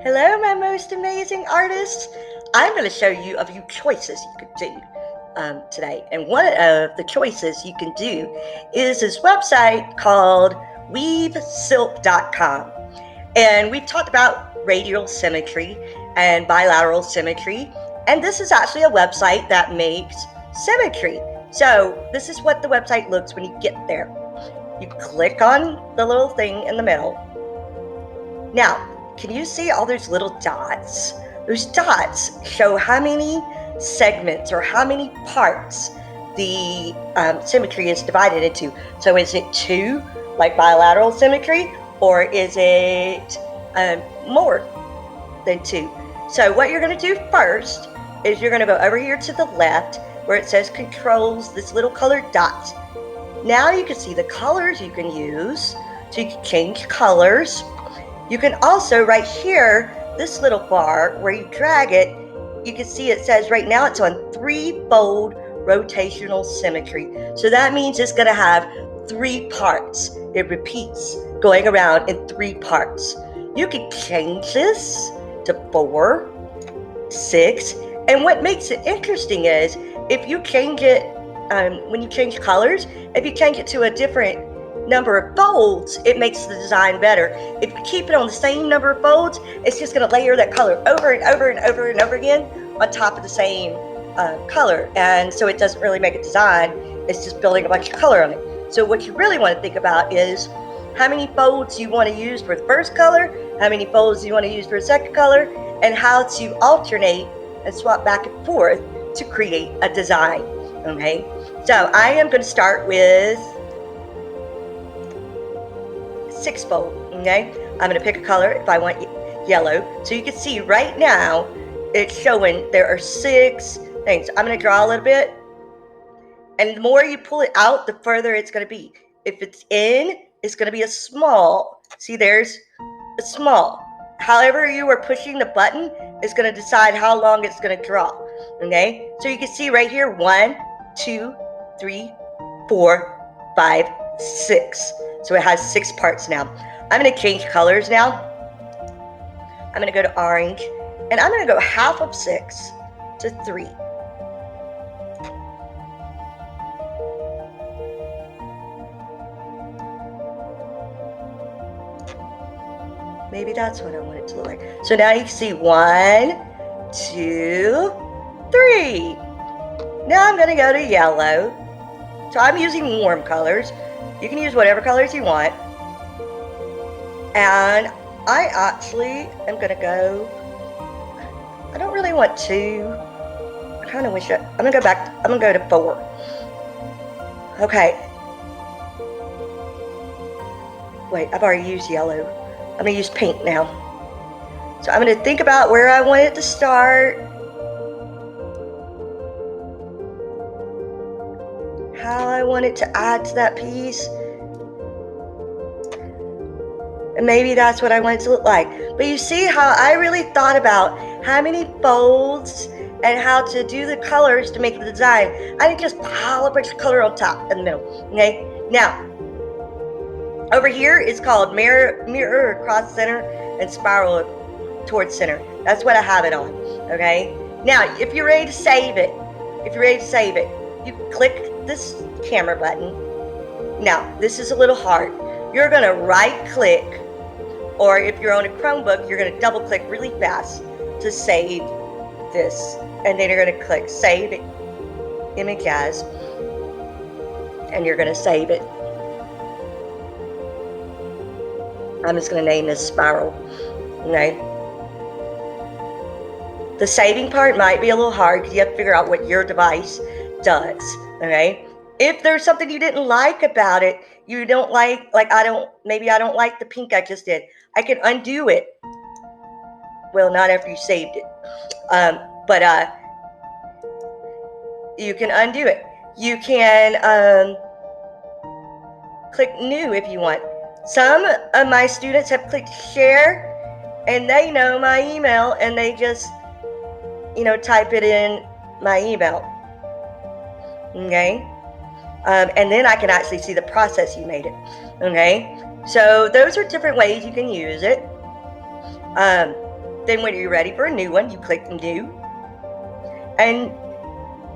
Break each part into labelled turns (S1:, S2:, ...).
S1: Hello, my most amazing artists. I'm going to show you a few choices you could do today. And one of the choices you can do is this website called weavesilk.com. And we've talked about radial symmetry and bilateral symmetry. And this is actually a website that makes symmetry. So this is what the website looks when you get there. You click on the little thing in the middle. Now, can you see all those little dots? Those dots show how many segments or how many parts the symmetry is divided into. So is it two, like bilateral symmetry, or is it more than two? So what you're going to do first is you're going to go over here to the left where it says controls, this little colored dot. Now you can see the colors you can use. So you can change colors. You can also, right here, this little bar where you drag it, you can see it says right now it's on three-fold rotational symmetry. So that means it's going to have 3 parts. It repeats, going around in 3 parts. You can change this to 4, 6, and what makes it interesting is if you change it, when you change colors, if you change it to a different number of folds, it makes the design better. If you keep it on the same number of folds, it's just going to layer that color over and over and over and over again on top of the same color, and so it doesn't really make a design. It's just building a bunch of color on it. So what you really want to think about is how many folds you want to use for the first color, how many folds you want to use for the second color, and how to alternate and swap back and forth to create a design. Okay, so I am going to start with 6-fold. Okay, I'm going to pick a color if I want yellow. So you can see right now it's showing there are 6 things. I'm going to draw a little bit, and the more you pull it out, the further it's going to be. If it's in, it's going to be a small. See, there's a small. However you are pushing the button is going to decide how long it's going to draw. Okay, so you can see right here 1, 2, 3, 4, 5, 6. So it has 6 parts now. I'm going to change colors now. I'm going to go to orange, and I'm going to go half of 6 to 3. Maybe that's what I want it to look like. So now you can see 1, 2, 3. Now I'm going to go to yellow. So I'm using warm colors. You can use whatever colors you want. And I actually am going to go, I don't really want 2. I kind of wish I'm going to go back, I'm going to go to 4. Okay. Wait, I've already used yellow. I'm going to use pink now. So I'm going to think about where I want it to start. How I want it to add to that piece. And maybe that's what I want it to look like. But you see how I really thought about how many folds and how to do the colors to make the design. I didn't just pile a bunch of color on top in the middle. Okay? Now, over here is called mirror across center and spiral towards center. That's what I have it on. Okay? Now, if you're ready to save it, you click this camera button. Now, this is a little hard. You're going to right click, or if you're on a Chromebook, you're going to double click really fast to save this. And then you're going to click save image as, and you're going to save it. I'm just going to name this spiral. Okay. The saving part might be a little hard because you have to figure out what your device does. Okay. If there's something you didn't like about it, you don't like maybe I don't like the pink I just did, I can undo it. Well, not after you saved it. But you can undo it. You can click new if you want. Some of my students have clicked share, and they know my email, and they just, type it in my email. Okay? And then I can actually see the process you made it. Okay? So those are different ways you can use it. Then when you're ready for a new one, you click new. And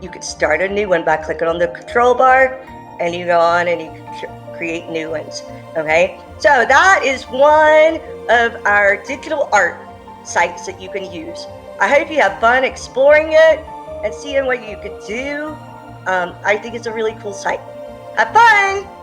S1: you can start a new one by clicking on the control bar, and you go on and you can create new ones. Okay, so that is one of our digital art sites that you can use. I hope you have fun exploring it and seeing what you could do. I think it's a really cool site. Have fun!